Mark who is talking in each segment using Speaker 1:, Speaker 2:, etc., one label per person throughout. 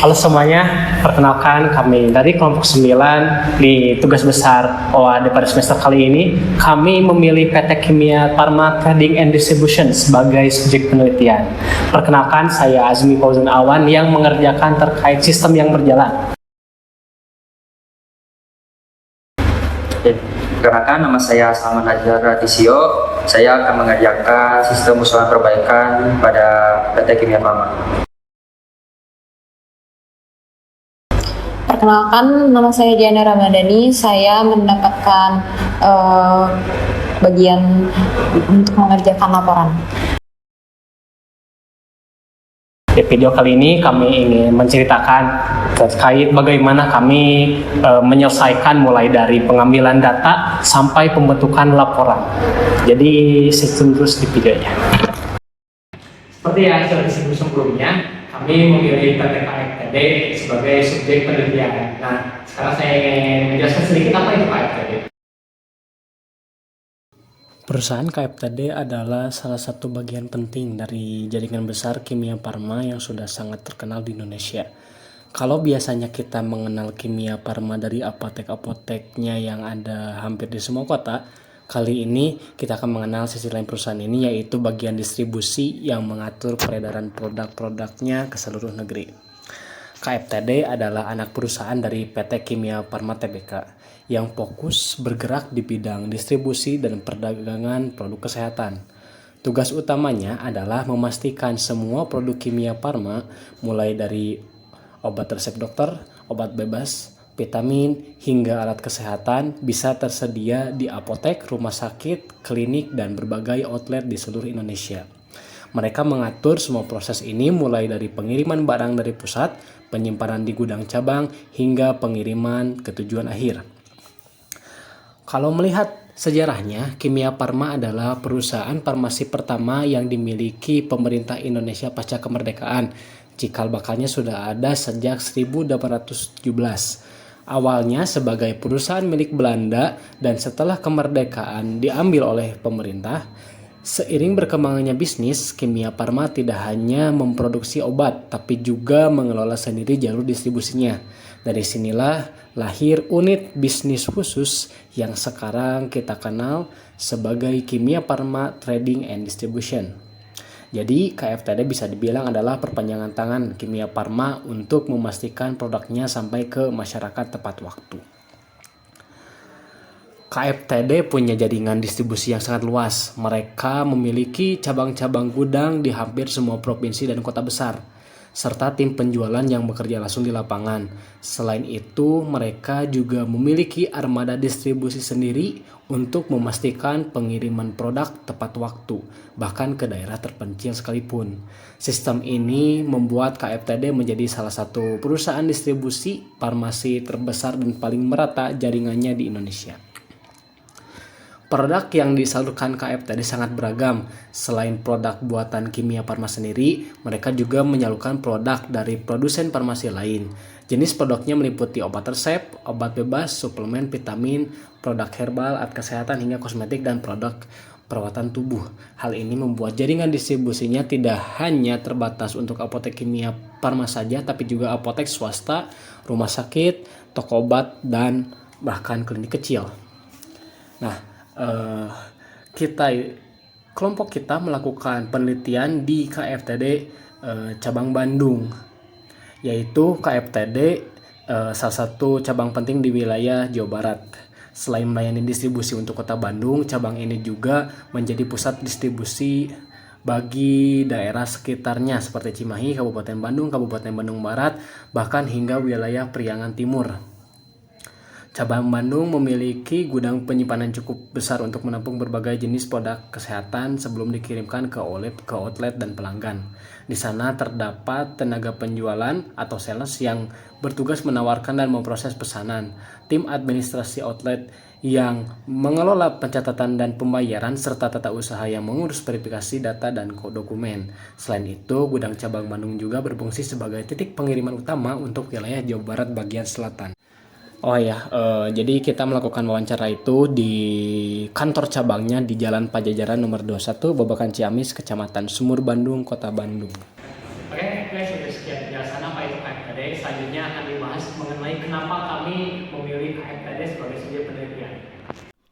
Speaker 1: Halo semuanya, perkenalkan kami dari kelompok 9 di tugas besar OAD pada semester kali ini. Kami memilih PT Kimia Pharma Trading and Distribution sebagai subjek penelitian. Perkenalkan, saya Azmi Fauzan Awan yang mengerjakan terkait sistem yang berjalan.
Speaker 2: Perkenalkan, nama saya Salman Hajar Ratisio. Saya akan mengerjakan sistem usulan perbaikan pada PT Kimia Pharma.
Speaker 3: Perkenalkan, nama saya Diana Ramadhani. Saya mendapatkan bagian untuk mengerjakan laporan.
Speaker 1: Di video kali ini kami ingin menceritakan terkait bagaimana kami menyelesaikan mulai dari pengambilan data sampai pembentukan laporan. Jadi sistem terus di videonya. Seperti yang sudah disebut sebelumnya, kami memilih PT KFTD sebagai subjek penelitian. Nah, sekarang saya ingin menjelaskan sedikit apa itu KFTD. Perusahaan KFTD adalah salah satu bagian penting dari jaringan besar kimia farma yang sudah sangat terkenal di Indonesia. Kalau biasanya kita mengenal kimia farma dari apotek-apoteknya yang ada hampir di semua kota, kali ini kita akan mengenal sisi lain perusahaan ini, yaitu bagian distribusi yang mengatur peredaran produk-produknya ke seluruh negeri. KFTD adalah anak perusahaan dari PT Kimia Pharma Tbk yang fokus bergerak di bidang distribusi dan perdagangan produk kesehatan. Tugas utamanya adalah memastikan semua produk kimia farma, mulai dari obat resep dokter, obat bebas, vitamin, hingga alat kesehatan bisa tersedia di apotek, rumah sakit, klinik, dan berbagai outlet di seluruh Indonesia. Mereka mengatur semua proses ini mulai dari pengiriman barang dari pusat, penyimpanan di gudang cabang, hingga pengiriman ke tujuan akhir. Kalau melihat sejarahnya, Kimia Pharma adalah perusahaan farmasi pertama yang dimiliki pemerintah Indonesia pasca kemerdekaan. Cikal bakalnya sudah ada sejak 1817. Awalnya sebagai perusahaan milik Belanda dan setelah kemerdekaan diambil oleh pemerintah. Seiring berkembangnya bisnis, Kimia Pharma tidak hanya memproduksi obat, tapi juga mengelola sendiri jalur distribusinya. Dari sinilah lahir unit bisnis khusus yang sekarang kita kenal sebagai Kimia Pharma Trading and Distribution. Jadi KFTD bisa dibilang adalah perpanjangan tangan Kimia Pharma untuk memastikan produknya sampai ke masyarakat tepat waktu. KFTD punya jaringan distribusi yang sangat luas. Mereka memiliki cabang-cabang gudang di hampir semua provinsi dan kota besar, serta tim penjualan yang bekerja langsung di lapangan. Selain itu, mereka juga memiliki armada distribusi sendiri untuk memastikan pengiriman produk tepat waktu, bahkan ke daerah terpencil sekalipun. Sistem ini membuat KFTD menjadi salah satu perusahaan distribusi farmasi terbesar dan paling merata jaringannya di Indonesia. Produk yang disalurkan KFTD sangat beragam. Selain produk buatan Kimia Pharma sendiri, mereka juga menyalurkan produk dari produsen farmasi lain. Jenis produknya meliputi obat resep, obat bebas, suplemen, vitamin, produk herbal, alat kesehatan, hingga kosmetik dan produk perawatan tubuh. Hal ini membuat jaringan distribusinya tidak hanya terbatas untuk apotek Kimia Pharma saja, tapi juga apotek swasta, rumah sakit, toko obat, dan bahkan klinik kecil. Nah, kelompok kita melakukan penelitian di KFTD cabang Bandung, yaitu KFTD salah satu cabang penting di wilayah Jawa Barat. Selain melayani distribusi untuk kota Bandung, cabang ini juga menjadi pusat distribusi bagi daerah sekitarnya seperti Cimahi, Kabupaten Bandung, Kabupaten Bandung Barat, bahkan hingga wilayah Priangan Timur. Cabang Bandung memiliki gudang penyimpanan cukup besar untuk menampung berbagai jenis produk kesehatan sebelum dikirimkan ke outlet dan pelanggan. Di sana terdapat tenaga penjualan atau sales yang bertugas menawarkan dan memproses pesanan, tim administrasi outlet yang mengelola pencatatan dan pembayaran, serta tata usaha yang mengurus verifikasi data dan dokumen. Selain itu, gudang cabang Bandung juga berfungsi sebagai titik pengiriman utama untuk wilayah Jawa Barat bagian selatan. Oh ya, jadi kita melakukan wawancara itu di kantor cabangnya di Jalan Pajajaran nomor 21, Babakan Ciamis, Kecamatan Sumur Bandung, Kota Bandung. Oke, sudah sekian penjelasan apa itu KFTD. selanjutnya akan dibahas mengenai kenapa kami memilih KFTD sebagai subjek penelitian.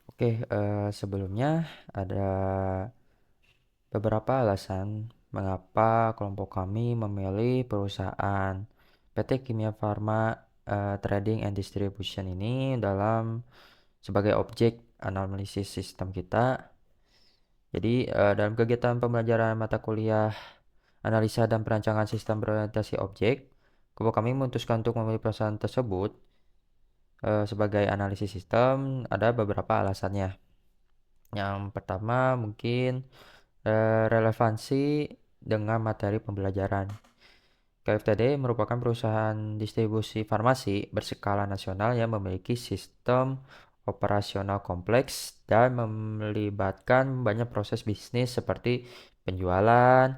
Speaker 4: Oke, sebelumnya ada beberapa alasan mengapa kelompok kami memilih perusahaan PT Kimia Farma Trading and Distribution ini sebagai objek analisis sistem kita. Jadi, dalam kegiatan pembelajaran mata kuliah analisa dan perancangan sistem berorientasi objek, kelompok kami memutuskan untuk memilih perusahaan tersebut sebagai analisis sistem. Ada beberapa alasannya. Yang pertama mungkin relevansi dengan materi pembelajaran. KFTD merupakan perusahaan distribusi farmasi berskala nasional yang memiliki sistem operasional kompleks dan melibatkan banyak proses bisnis seperti penjualan,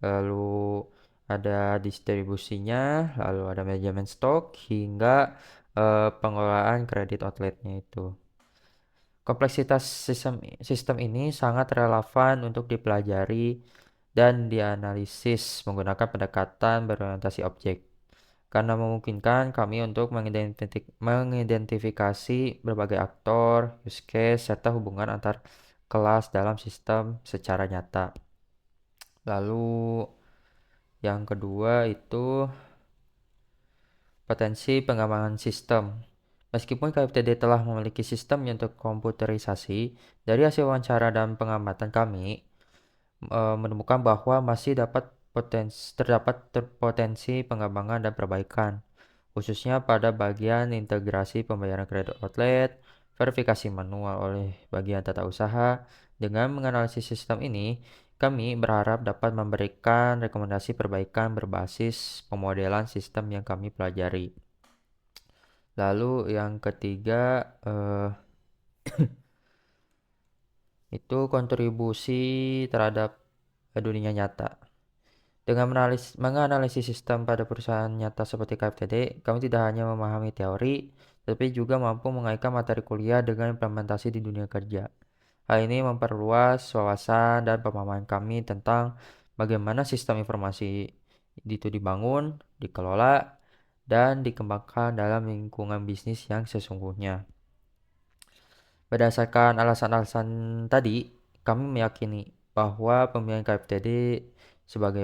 Speaker 4: lalu ada distribusinya, lalu ada manajemen stok, hingga pengelolaan kredit outletnya itu. Kompleksitas sistem ini sangat relevan untuk dipelajari dan dianalisis menggunakan pendekatan berorientasi objek, karena memungkinkan kami untuk mengidentifikasi berbagai aktor, use case, serta hubungan antar kelas dalam sistem secara nyata. Lalu yang kedua itu potensi pengembangan sistem. Meskipun KFTD telah memiliki sistem untuk komputerisasi, dari hasil wawancara dan pengamatan kami menemukan bahwa masih terdapat potensi pengembangan dan perbaikan, khususnya pada bagian integrasi pembayaran kredit outlet, verifikasi manual oleh bagian tata usaha. Dengan menganalisis sistem ini, kami berharap dapat memberikan rekomendasi perbaikan berbasis pemodelan sistem yang kami pelajari. Lalu yang ketiga itu kontribusi terhadap dunia nyata. Dengan menganalisis sistem pada perusahaan nyata seperti KFTD, kami tidak hanya memahami teori, tapi juga mampu mengaitkan materi kuliah dengan implementasi di dunia kerja. Hal ini memperluas wawasan dan pemahaman kami tentang bagaimana sistem informasi itu dibangun, dikelola, dan dikembangkan dalam lingkungan bisnis yang sesungguhnya. Berdasarkan alasan-alasan tadi, kami meyakini bahwa pemilihan KFTD sebagai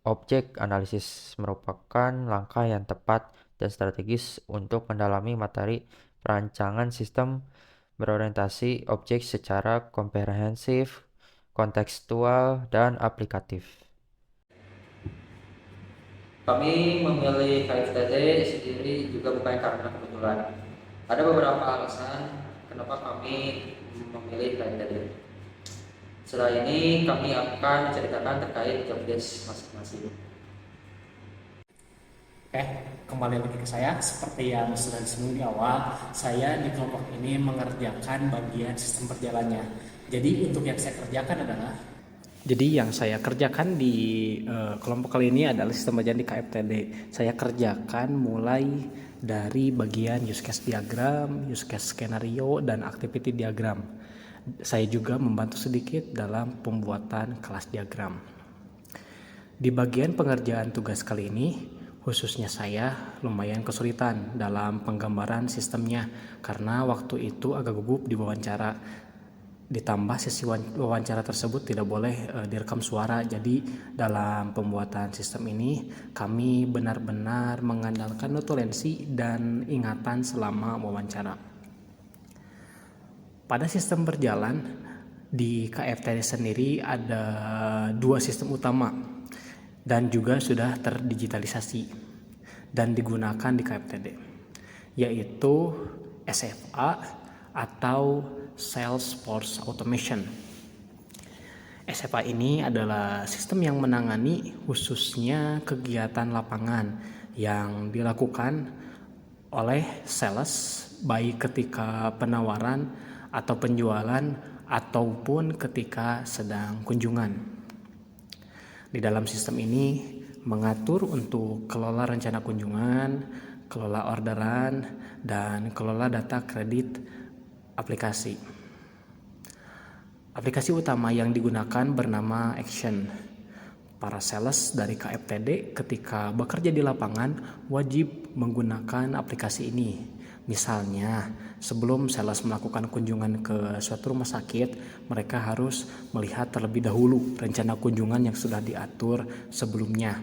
Speaker 4: objek analisis merupakan langkah yang tepat dan strategis untuk mendalami materi perancangan sistem berorientasi objek secara komprehensif, kontekstual, dan aplikatif. Kami memilih KFTD sendiri juga bukan karena kebetulan. Ada beberapa alasan kenapa kami memilih KFTD. Setelah ini kami akan menceritakan terkait job desk masing-masing.
Speaker 1: Oke, kembali lagi ke saya. Seperti yang sudah disinggung di awal, saya di kelompok ini mengerjakan bagian sistem berjalannya. Jadi untuk yang saya kerjakan adalah di kelompok kali ini adalah sistem berjalan di KFTD. Saya kerjakan mulai dari bagian use case diagram, use case skenario, dan activity diagram. Saya juga membantu sedikit dalam pembuatan kelas diagram. Di bagian pengerjaan tugas kali ini, khususnya saya lumayan kesulitan dalam penggambaran sistemnya karena waktu itu agak gugup di wawancara. Ditambah sesi wawancara tersebut tidak boleh direkam suara. Jadi dalam pembuatan sistem ini kami benar-benar mengandalkan notulensi dan ingatan selama wawancara. Pada sistem berjalan di KFTD sendiri ada dua sistem utama dan juga sudah terdigitalisasi dan digunakan di KFTD, yaitu SFA atau Salesforce Automation. SFA ini adalah sistem yang menangani khususnya kegiatan lapangan yang dilakukan oleh sales, baik ketika penawaran atau penjualan ataupun ketika sedang kunjungan. Di dalam sistem ini mengatur untuk kelola rencana kunjungan, kelola orderan, dan kelola data kredit aplikasi. Aplikasi utama yang digunakan bernama Action. Para sales dari KFTD ketika bekerja di lapangan wajib menggunakan aplikasi ini. Misalnya, sebelum sales melakukan kunjungan ke suatu rumah sakit, mereka harus melihat terlebih dahulu rencana kunjungan yang sudah diatur sebelumnya.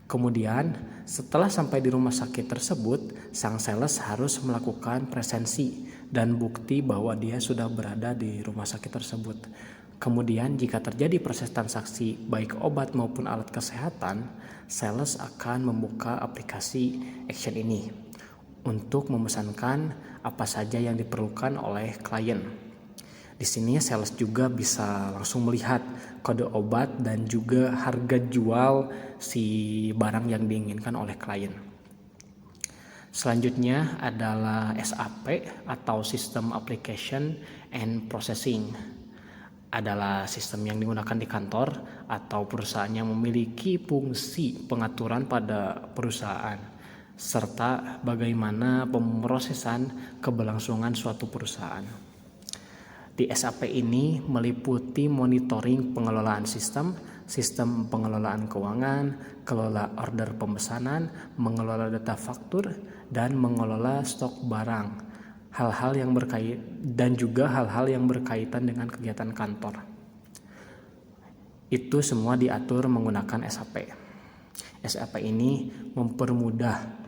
Speaker 1: Kemudian, setelah sampai di rumah sakit tersebut, sang sales harus melakukan presensi dan bukti bahwa dia sudah berada di rumah sakit tersebut. Kemudian, jika terjadi proses transaksi baik obat maupun alat kesehatan, sales akan membuka aplikasi Action ini untuk memesankan apa saja yang diperlukan oleh klien. Di sini sales juga bisa langsung melihat kode obat dan juga harga jual si barang yang diinginkan oleh klien. Selanjutnya adalah SAP atau System Application and Processing. Adalah sistem yang digunakan di kantor atau perusahaan yang memiliki fungsi pengaturan pada perusahaan serta bagaimana pemrosesan keberlangsungan suatu perusahaan. Di SAP ini meliputi monitoring pengelolaan sistem, sistem pengelolaan keuangan, kelola order pemesanan, mengelola data faktur, dan mengelola stok barang. Hal-hal yang berkaitan dengan kegiatan kantor. Itu semua diatur menggunakan SAP. SAP ini mempermudah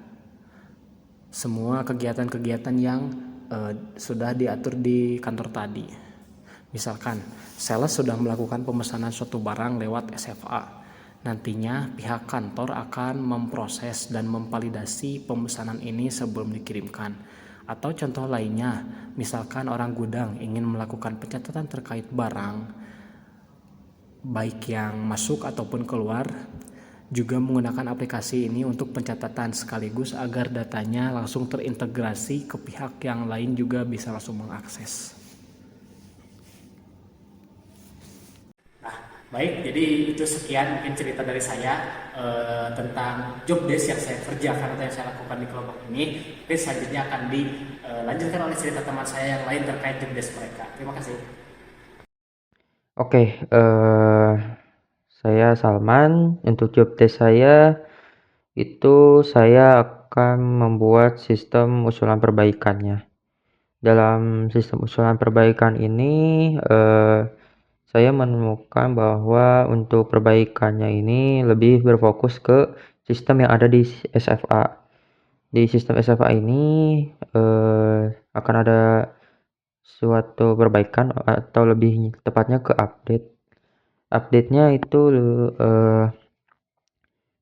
Speaker 1: semua kegiatan-kegiatan yang sudah diatur di kantor tadi. Misalkan, sales sudah melakukan pemesanan suatu barang lewat SFA. Nantinya pihak kantor akan memproses dan memvalidasi pemesanan ini sebelum dikirimkan. Atau contoh lainnya, misalkan orang gudang ingin melakukan pencatatan terkait barang, baik yang masuk ataupun keluar, juga menggunakan aplikasi ini untuk pencatatan sekaligus agar datanya langsung terintegrasi ke pihak yang lain juga bisa langsung mengakses. Baik, jadi itu sekian mungkin cerita dari saya tentang job desk yang saya kerjakan atau yang saya lakukan di kelompok ini. Tapi selanjutnya akan dilanjutkan oleh cerita teman saya yang lain terkait job desk mereka. Terima kasih.
Speaker 4: Oke, saya Salman. Untuk job desk saya itu saya akan membuat sistem usulan perbaikannya. Dalam sistem usulan perbaikan ini saya menemukan bahwa untuk perbaikannya ini lebih berfokus ke sistem yang ada di SFA. Di sistem SFA ini akan ada suatu perbaikan atau lebih tepatnya ke update. Update-nya itu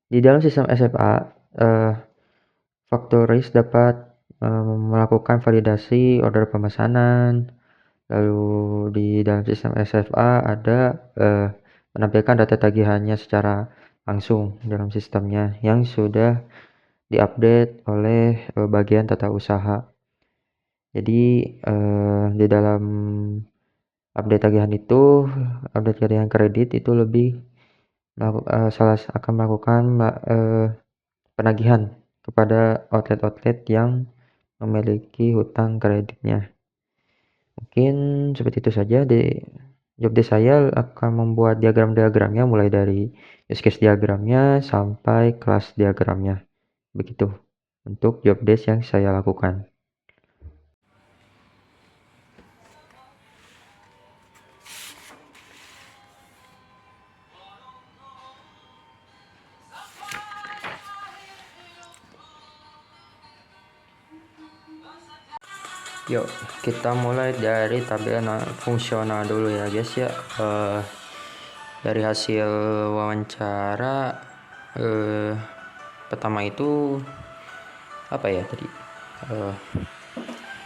Speaker 4: di dalam sistem SFA Factories dapat melakukan validasi order pemesanan. Lalu di dalam sistem SFA ada menampilkan data tagihannya secara langsung dalam sistemnya yang sudah diupdate oleh bagian tata usaha. Jadi di dalam update tagihan itu, update tagihan kredit itu lebih akan melakukan penagihan kepada outlet-outlet yang memiliki hutang kreditnya. Mungkin seperti itu saja. Di job desk saya akan membuat diagram-diagramnya mulai dari use case diagramnya sampai kelas diagramnya. Begitu untuk job desk yang saya lakukan. Yuk, kita mulai dari tabel fungsional dulu ya guys ya. Dari hasil wawancara pertama itu apa ya tadi?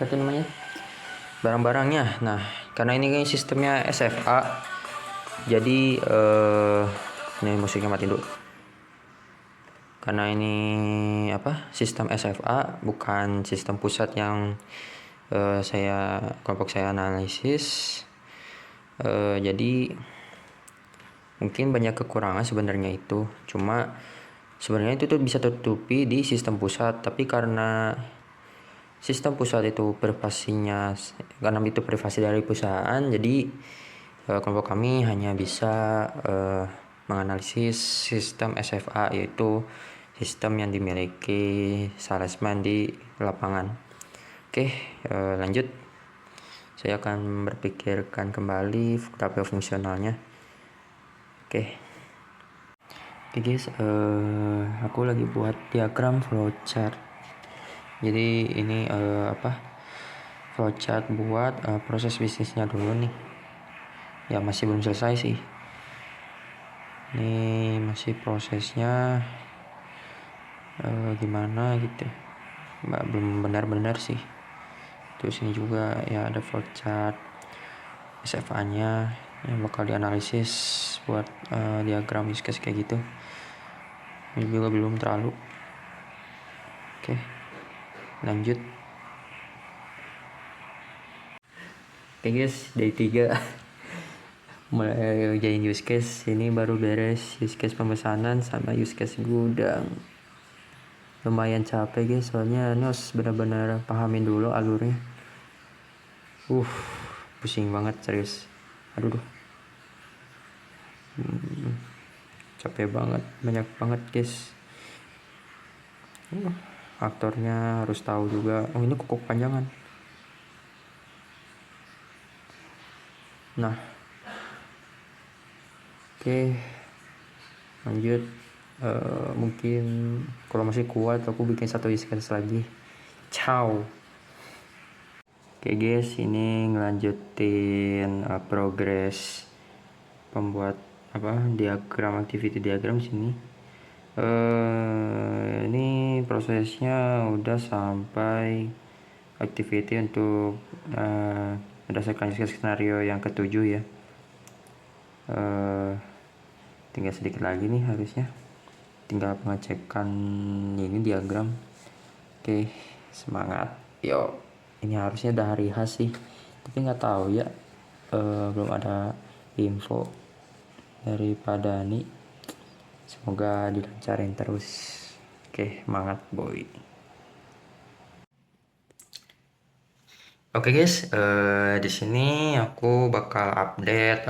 Speaker 4: Apa namanya? Barang-barangnya. Nah, karena ini kan sistemnya SFA, jadi ini musiknya mati dulu. Karena ini sistem SFA bukan sistem pusat yang kelompok saya analisis, jadi mungkin banyak kekurangan sebenarnya itu. Cuma sebenarnya itu tuh bisa tertutupi di sistem pusat, tapi karena sistem pusat itu karena itu privasi dari perusahaan, jadi kelompok kami hanya bisa menganalisis sistem SFA, yaitu sistem yang dimiliki salesman di lapangan. Oke, lanjut. Saya akan berpikirkan kembali tabel fungsionalnya. Oke guys, aku lagi buat diagram flowchart. Jadi ini flowchart buat proses bisnisnya dulu nih. Ya masih belum selesai sih. Ini masih prosesnya gimana gitu. Belum benar-benar sih. Terus ini juga ya ada flowchart SFA-nya yang bakal dianalisis buat diagram use case kayak gitu. Ini juga belum terlalu. Oke, lanjut. Oke guys, day 3 mulai ngerjain use case. Ini baru beres use case pemesanan sama use case gudang. Lumayan capek guys, soalnya ini harus benar-benar pahamin dulu alurnya. Pusing banget serius. Aduh. Capek banget, banyak banget guys. Aktornya harus tahu juga. Ini kok panjangan. Nah, oke, lanjut. Mungkin kalau masih kuat aku bikin satu use case lagi. Ciao. Oke guys, ini ngelanjutin progres pembuat diagram, activity diagram sini. Ini prosesnya udah sampai activity untuk berdasarkan skenario yang ke-7 ya. Tinggal sedikit lagi nih harusnya, tinggal pengecekan ini diagram. Oke, semangat. Yo, ini harusnya udah hari H sih, tapi nggak tahu ya, belum ada info dari Pak Dani. Semoga dilancarin terus. Oke, semangat boy. Oke guys, di sini aku bakal update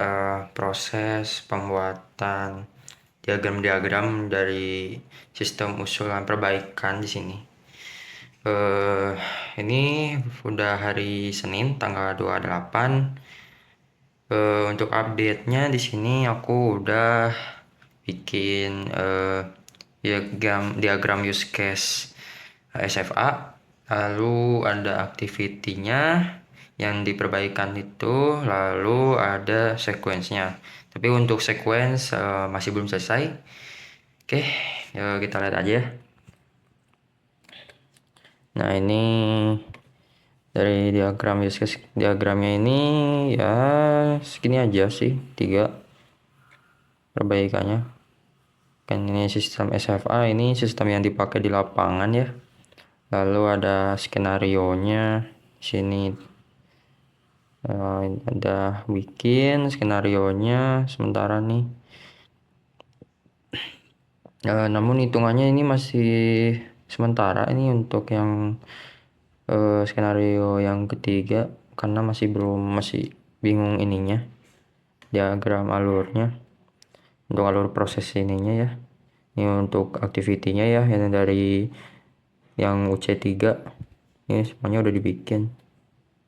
Speaker 4: proses pembuatan diagram-diagram dari sistem usulan perbaikan di sini. Ini udah hari Senin tanggal 28. Untuk update-nya di sini aku udah bikin diagram use case SFA. Lalu ada activity-nya yang diperbaikan itu, lalu ada sequence-nya. Tapi untuk sequence masih belum selesai. Oke, kita lihat aja. Nah, ini dari diagram use case, diagramnya ini ya segini aja sih, 3 perbaikannya. Kan ini sistem SFA, ini sistem yang dipakai di lapangan ya. Lalu ada skenario-nya sini, ada bikin skenario-nya sementara nih. Namun hitungannya ini masih sementara ini untuk yang skenario yang ketiga, karena masih bingung ininya, diagram alurnya, untuk alur proses ininya ya. Ini untuk activity-nya ya, yang dari yang UC3 ini semuanya udah dibikin.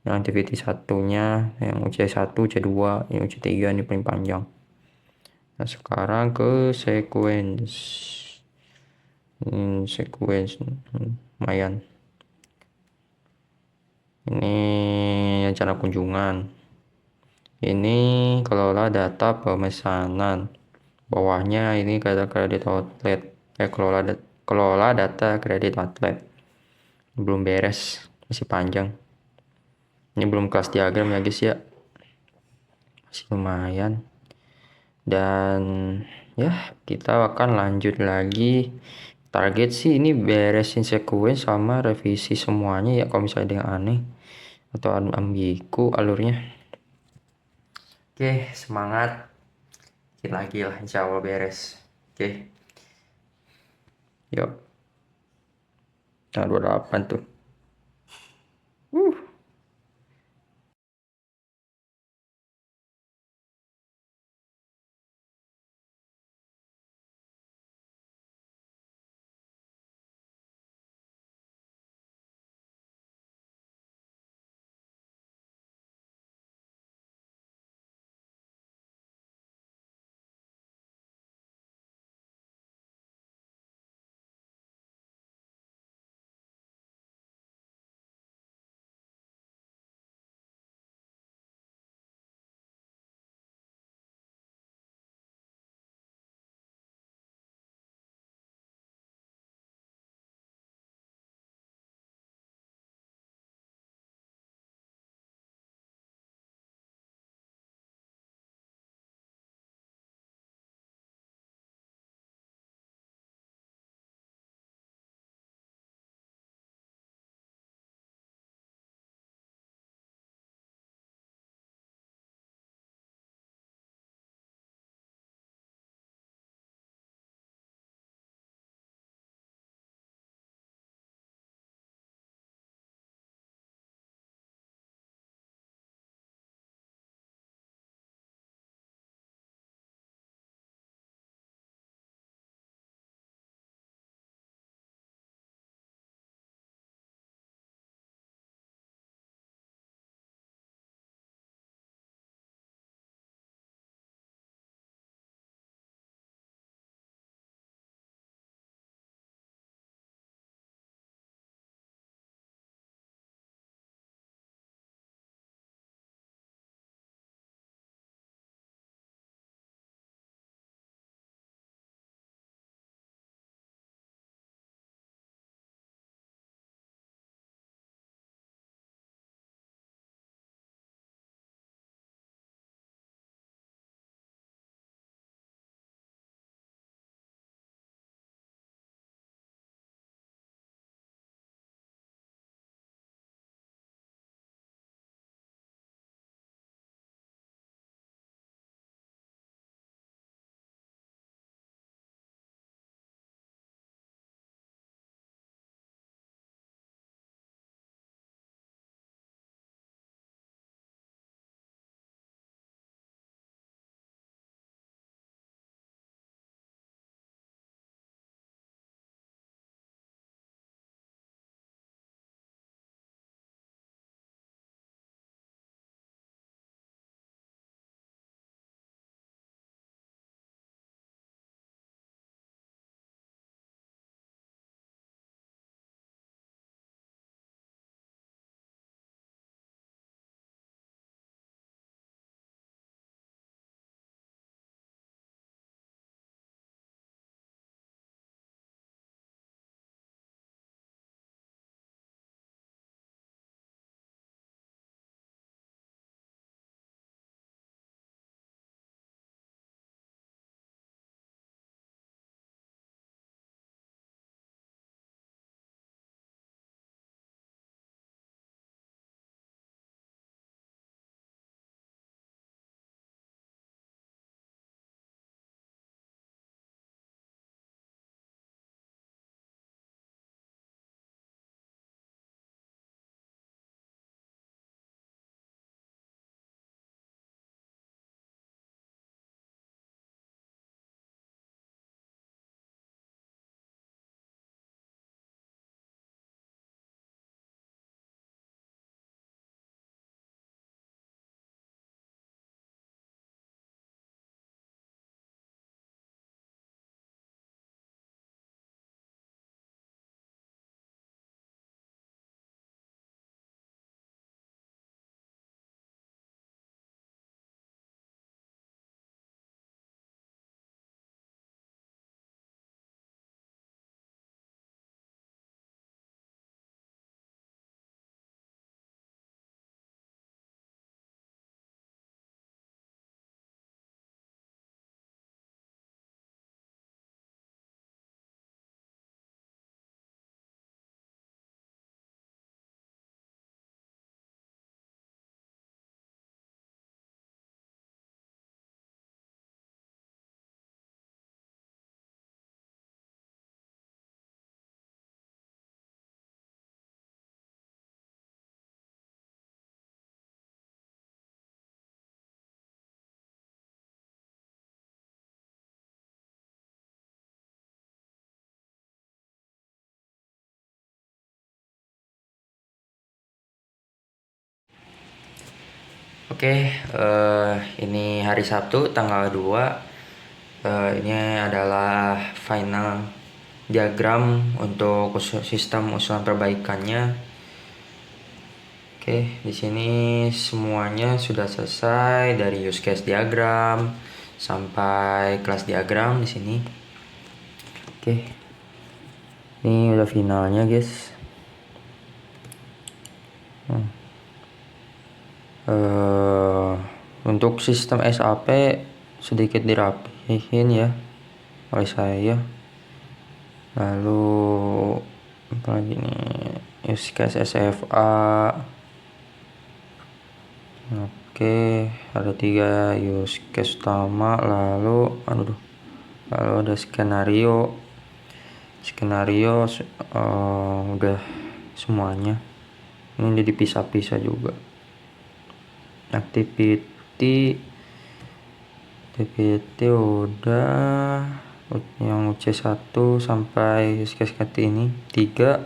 Speaker 4: Yang activity satunya, yang UC1, UC2, yang UC3 ini paling panjang. Nah, sekarang ke sequence. Lumayan. Ini rencana kunjungan. Ini kelola data pemesanan. Bawahnya ini kredit outlet. Kelola data kredit outlet. Belum beres, masih panjang. Ini belum kelas diagram ya guys ya, masih lumayan. Dan ya, kita akan lanjut lagi. Target sih ini beresin sequence sama revisi semuanya ya, kalau misalnya ada yang aneh atau ambigu alurnya. Oke, semangat. Dikit lagi lah, insya Allah beres. Oke, yuk, tanggal 28 tuh. Oke, ini hari Sabtu tanggal 2. Ini adalah final diagram untuk sistem usulan perbaikannya. Oke, di sini semuanya sudah selesai dari use case diagram sampai kelas diagram di sini. Oke. Ini udah finalnya, guys. Untuk sistem SAP sedikit dirapihin ya oleh saya. Lalu apa lagi nih, use case SFA. Oke, ada 3 use case utama. Lalu ada skenario udah semuanya. Ini udah dipisah-pisah juga. Activity udah, yang UC1 sampai use ini 3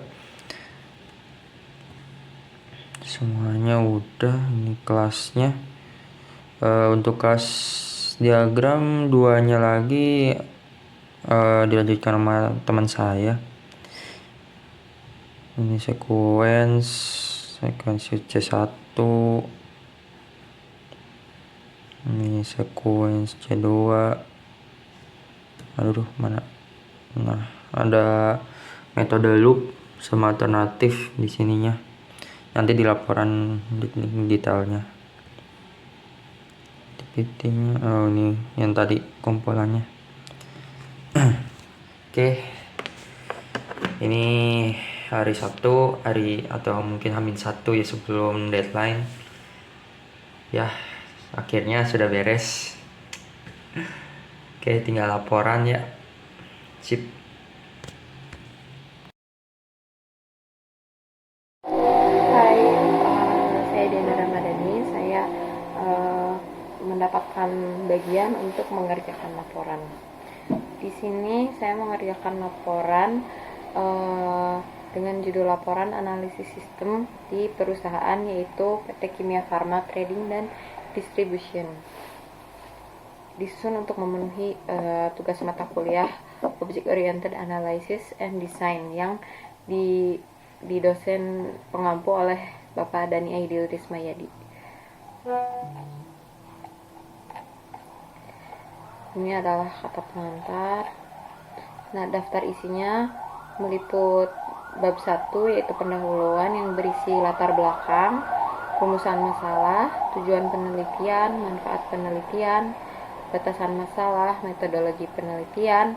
Speaker 4: semuanya udah. Ini kelasnya. Untuk kelas diagram 2-nya lagi dilanjutkan sama teman saya. Ini sequence C1, ini sequence C2. Mana? Nah, ada metode loop sama alternatif di sininya. Nanti di laporan detailnya. Ini yang tadi kumpulannya. Oke. Ini hari Sabtu, atau mungkin H-1 ya sebelum deadline. Ya, akhirnya sudah beres. Oke, tinggal laporan ya. Sip.
Speaker 3: Hai, saya Diana Ramadhani. Saya mendapatkan bagian untuk mengerjakan laporan. Di sini saya mengerjakan laporan dengan judul laporan analisis sistem di perusahaan, yaitu PT Kimia Farma Trading dan Distribution. Disusun untuk memenuhi tugas mata kuliah Object Oriented Analysis and Design yang di dosen pengampu oleh Bapak Dani Aidil Rismayadi. Ini adalah kata pengantar. Nah, daftar isinya meliput bab 1, yaitu pendahuluan yang berisi latar belakang, rumusan masalah, tujuan penelitian, manfaat penelitian, batasan masalah, metodologi penelitian,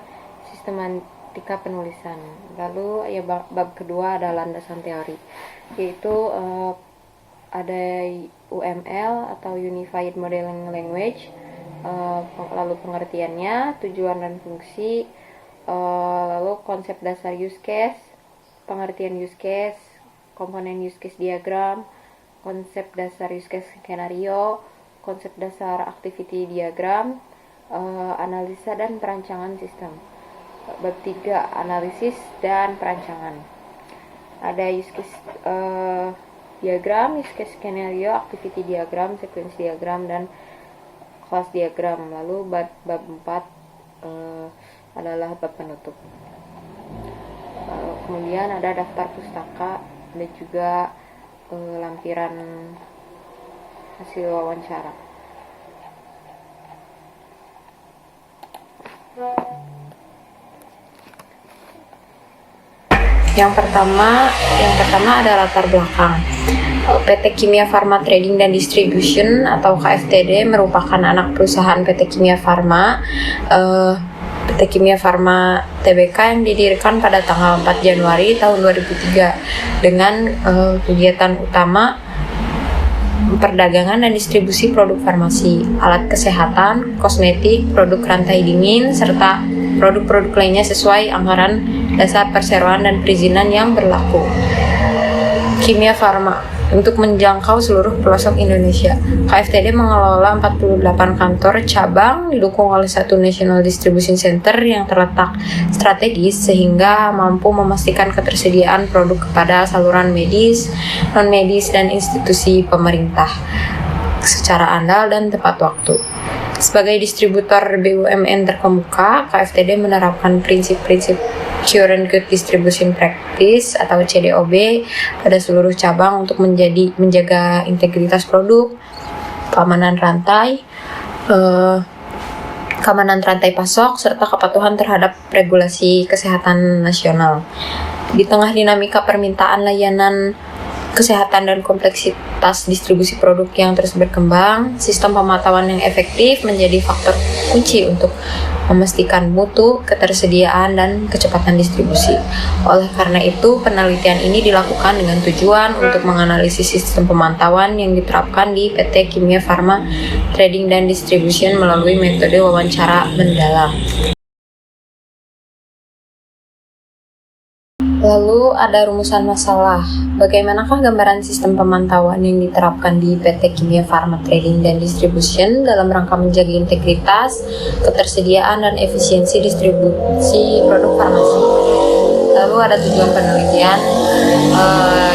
Speaker 3: sistematika penulisan. Lalu ya bab kedua ada landasan teori, yaitu ada UML atau Unified Modeling Language, lalu pengertiannya, tujuan dan fungsi, lalu konsep dasar use case, pengertian use case, komponen use case diagram, konsep dasar use case skenario, konsep dasar activity diagram, analisa dan perancangan sistem. Bab 3, analisis dan perancangan. Ada use case diagram, use case skenario, activity diagram, sequence diagram, dan kelas diagram. Lalu bab 4 adalah bab penutup. Kemudian ada daftar pustaka, ada juga lampiran hasil wawancara. Yang pertama ada latar belakang. PT Kimia Farma Trading dan Distribution atau KFTD merupakan anak perusahaan PT Kimia Farma. PT Kimia Farma Tbk yang didirikan pada tanggal 4 Januari tahun 2003 dengan kegiatan utama perdagangan dan distribusi produk farmasi, alat kesehatan, kosmetik, produk rantai dingin, serta produk-produk lainnya sesuai anggaran dasar perseroan dan perizinan yang berlaku. Kimia Farma untuk menjangkau seluruh pelosok Indonesia. KFTD mengelola 48 kantor cabang didukung oleh satu National Distribution Center yang terletak strategis sehingga mampu memastikan ketersediaan produk kepada saluran medis, non-medis, dan institusi pemerintah. secara andal dan tepat waktu. Sebagai distributor BUMN terkemuka, KFTD menerapkan prinsip-prinsip Sure and Good Distribution Practice atau CDOB pada seluruh cabang untuk menjaga integritas produk, keamanan rantai pasok, serta kepatuhan terhadap regulasi kesehatan nasional. Di tengah dinamika permintaan layanan kesehatan dan kompleksitas distribusi produk yang terus berkembang, sistem pemantauan yang efektif menjadi faktor kunci untuk memastikan mutu, ketersediaan, dan kecepatan distribusi. Oleh karena itu, penelitian ini dilakukan dengan tujuan untuk menganalisis sistem pemantauan yang diterapkan di PT Kimia Farma Trading dan Distribution melalui metode wawancara mendalam. Lalu ada rumusan masalah. Bagaimanakah gambaran sistem pemantauan yang diterapkan di PT Kimia Farma Trading dan Distribution dalam rangka menjaga integritas, ketersediaan, dan efisiensi distribusi produk farmasi? Lalu ada tujuan penelitian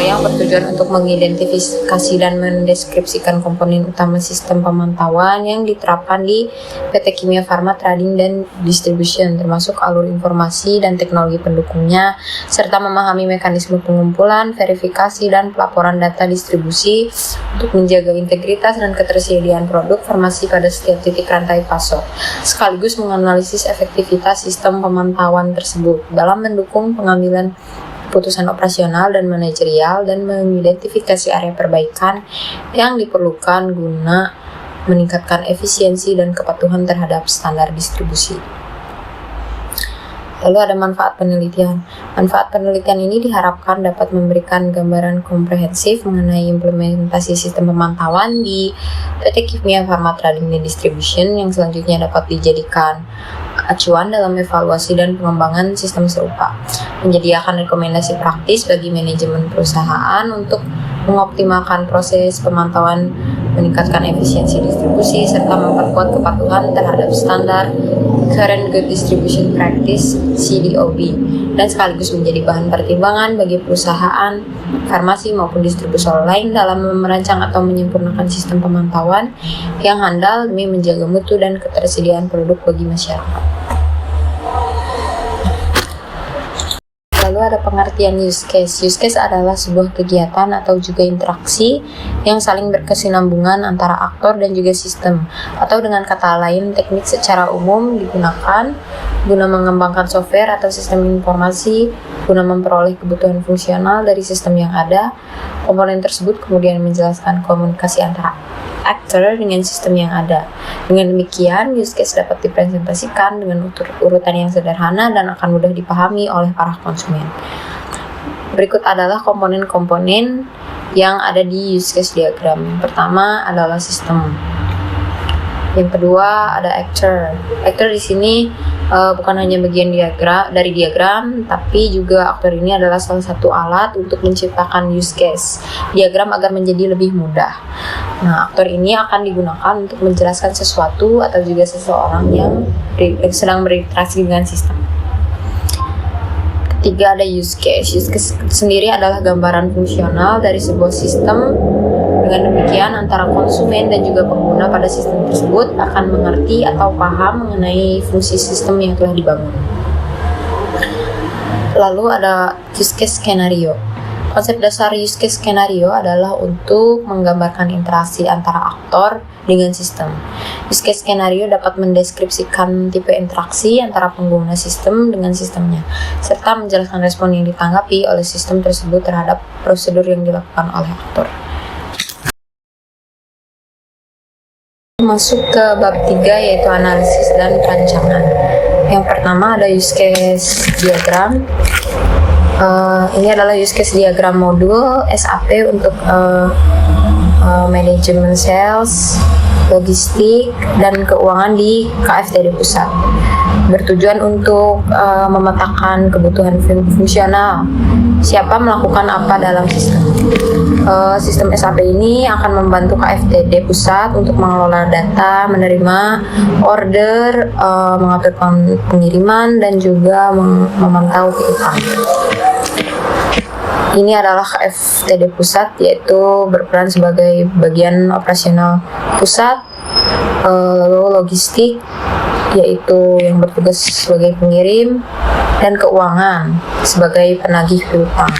Speaker 3: yang bertujuan untuk mengidentifikasi dan mendeskripsikan komponen utama sistem pemantauan yang diterapkan di PT Kimia Farma Trading dan Distribution, termasuk alur informasi dan teknologi pendukungnya, serta memahami mekanisme pengumpulan, verifikasi, dan pelaporan data distribusi untuk menjaga integritas dan ketersediaan produk farmasi pada setiap titik rantai pasok, sekaligus menganalisis efektivitas sistem pemantauan tersebut dalam mendukung pengambilan keputusan operasional dan manajerial dan mengidentifikasi area perbaikan yang diperlukan guna meningkatkan efisiensi dan kepatuhan terhadap standar distribusi. Lalu ada manfaat penelitian. Manfaat penelitian ini diharapkan dapat memberikan gambaran komprehensif mengenai implementasi sistem pemantauan di PT Kimia Farma Trading dan Distribution yang selanjutnya dapat dijadikan acuan dalam evaluasi dan pengembangan sistem serupa, menyediakan rekomendasi praktis bagi manajemen perusahaan untuk mengoptimalkan proses pemantauan, meningkatkan efisiensi distribusi, serta memperkuat kepatuhan terhadap standar Current Good Distribution Practice (CDOB), dan sekaligus menjadi bahan pertimbangan bagi perusahaan farmasi maupun distributor lain dalam merancang atau menyempurnakan sistem pemantauan yang handal demi menjaga mutu dan ketersediaan produk bagi masyarakat. Lalu ada pengertian use case. Use case adalah sebuah kegiatan atau juga interaksi yang saling berkesinambungan antara aktor dan juga sistem. Atau dengan kata lain, teknik secara umum digunakan guna mengembangkan software atau sistem informasi guna memperoleh kebutuhan fungsional dari sistem yang ada. Komponen tersebut kemudian menjelaskan komunikasi antara aktor dengan sistem yang ada. Dengan demikian, use case dapat dipresentasikan dengan urutan yang sederhana dan akan mudah dipahami oleh para konsumen. Berikut adalah komponen-komponen yang ada di use case diagram. Yang pertama adalah sistem. Yang kedua ada actor. Actor di sini bukan hanya bagian dari diagram, tapi juga aktor ini adalah salah satu alat untuk menciptakan use case diagram agar menjadi lebih mudah. Nah, aktor ini akan digunakan untuk menjelaskan sesuatu atau juga seseorang yang sedang berinteraksi dengan sistem. Ketiga ada use case. Use case sendiri adalah gambaran fungsional dari sebuah sistem. Dengan demikian, antara konsumen dan juga pengguna pada sistem tersebut akan mengerti atau paham mengenai fungsi sistem yang telah dibangun. Lalu ada use case skenario. Konsep dasar use case skenario adalah untuk menggambarkan interaksi antara aktor dengan sistem. Use case skenario dapat mendeskripsikan tipe interaksi antara pengguna sistem dengan sistemnya, serta menjelaskan respon yang ditanggapi oleh sistem tersebut terhadap prosedur yang dilakukan oleh aktor. Masuk ke bab 3 yaitu analisis dan perancangan. Yang pertama ada use case diagram. Ini adalah use case diagram modul SAP untuk manajemen sales, logistik, dan keuangan di KFTD Pusat. Bertujuan untuk memetakan kebutuhan fungsional, siapa melakukan apa dalam sistem. Sistem SAP ini akan membantu KFTD Pusat untuk mengelola data, menerima order, mengatur pengiriman, dan juga memantau piutang. Ini adalah KFTD pusat, yaitu berperan sebagai bagian operasional pusat, lalu logistik, yaitu yang bertugas sebagai pengirim, dan keuangan sebagai penagih piutang.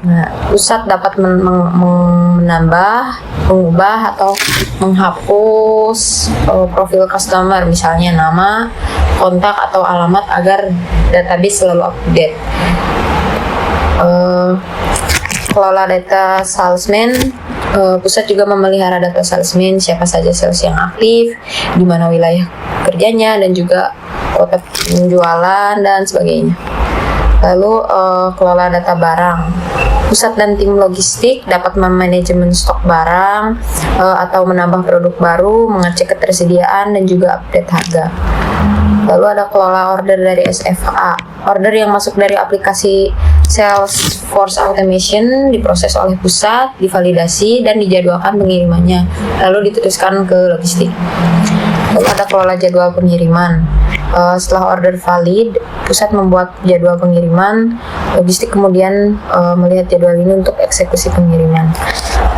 Speaker 3: Nah, pusat dapat menambah, mengubah, atau menghapus profil customer, misalnya nama, kontak, atau alamat agar database selalu update. Kelola data salesman, pusat juga memelihara data salesman, siapa saja sales yang aktif, di mana wilayah kerjanya, dan juga kota penjualan dan sebagainya. Lalu kelola data barang, pusat dan tim logistik dapat memanajemen stok barang atau menambah produk baru, mengecek ketersediaan, dan juga update harga. Lalu ada kelola order dari SFA. Order yang masuk dari aplikasi Salesforce Automation diproses oleh pusat, divalidasi, dan dijadwalkan pengirimannya, lalu diteruskan ke logistik. Lalu ada kelola jadwal pengiriman. Setelah order valid, pusat membuat jadwal pengiriman, logistik kemudian melihat jadwal ini untuk eksekusi pengiriman.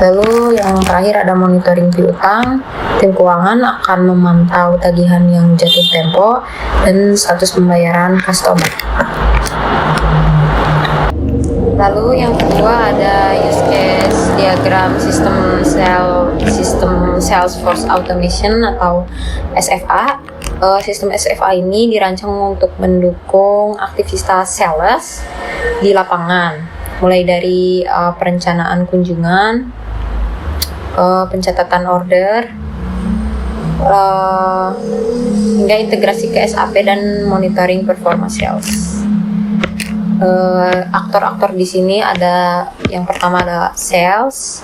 Speaker 3: Lalu yang terakhir ada monitoring piutang. Tim keuangan akan memantau tagihan yang jatuh tempo dan status pembayaran customer. Lalu yang kedua ada use case diagram sistem Salesforce Automation atau SFA. Sistem SFA ini dirancang untuk mendukung aktivitas sales di lapangan, mulai dari perencanaan kunjungan, pencatatan order, hingga integrasi ke SAP dan monitoring performa sales. Aktor-aktor di sini ada, yang pertama ada sales,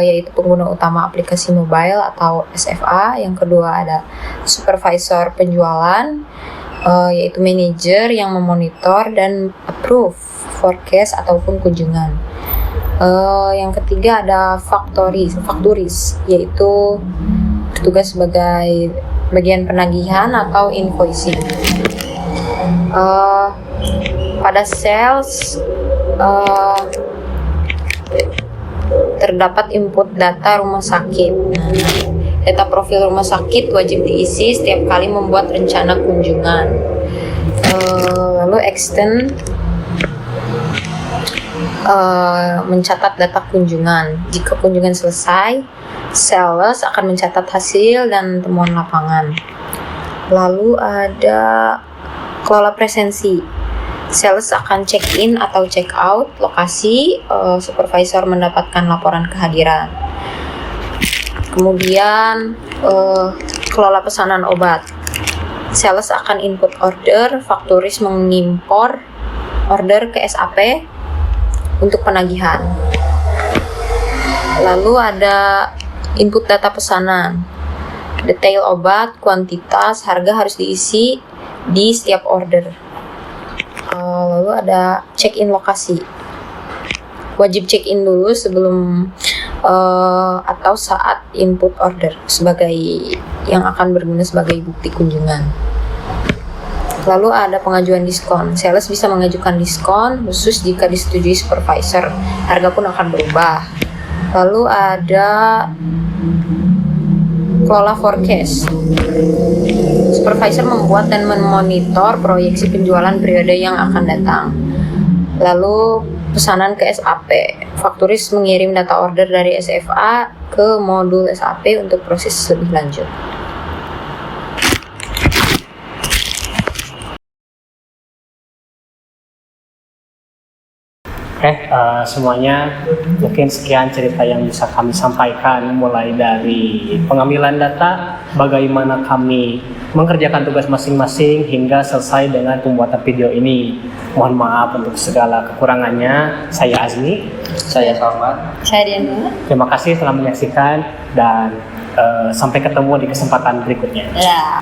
Speaker 3: yaitu pengguna utama aplikasi mobile atau SFA. Yang kedua ada supervisor penjualan, yaitu manajer yang memonitor dan approve forecast ataupun kunjungan. Yang ketiga ada factories, yaitu bertugas sebagai bagian penagihan atau invoicing. Pada sales terdapat input data rumah sakit. Data profil rumah sakit wajib diisi setiap kali membuat rencana kunjungan. Lalu extend mencatat data kunjungan. Jika kunjungan selesai, sales akan mencatat hasil dan temuan lapangan. Lalu ada kelola presensi. Sales akan check-in atau check-out lokasi, supervisor mendapatkan laporan kehadiran. Kemudian kelola pesanan obat. Sales akan input order, fakturis mengimpor order ke SAP untuk penagihan. Lalu ada input data pesanan. Detail obat, kuantitas, harga harus diisi di setiap order. Lalu ada check-in lokasi. Wajib check-in dulu sebelum atau saat input order sebagai yang akan berguna sebagai bukti kunjungan. Lalu ada pengajuan diskon. Sales bisa mengajukan diskon khusus jika disetujui supervisor. Harga pun akan berubah. Lalu ada kelola forecast. Supervisor membuat dan memonitor proyeksi penjualan periode yang akan datang. Lalu pesanan ke SAP. Fakturis mengirim data order dari SFA ke modul SAP untuk proses lebih lanjut.
Speaker 1: Semuanya mungkin sekian cerita yang bisa kami sampaikan, mulai dari pengambilan data, bagaimana kami mengerjakan tugas masing-masing, hingga selesai dengan pembuatan video ini. Mohon maaf untuk segala kekurangannya. Saya Azmi.
Speaker 2: Saya Salman.
Speaker 3: Saya Diana.
Speaker 1: Terima kasih telah menyaksikan, dan sampai ketemu di kesempatan berikutnya.
Speaker 3: Ya.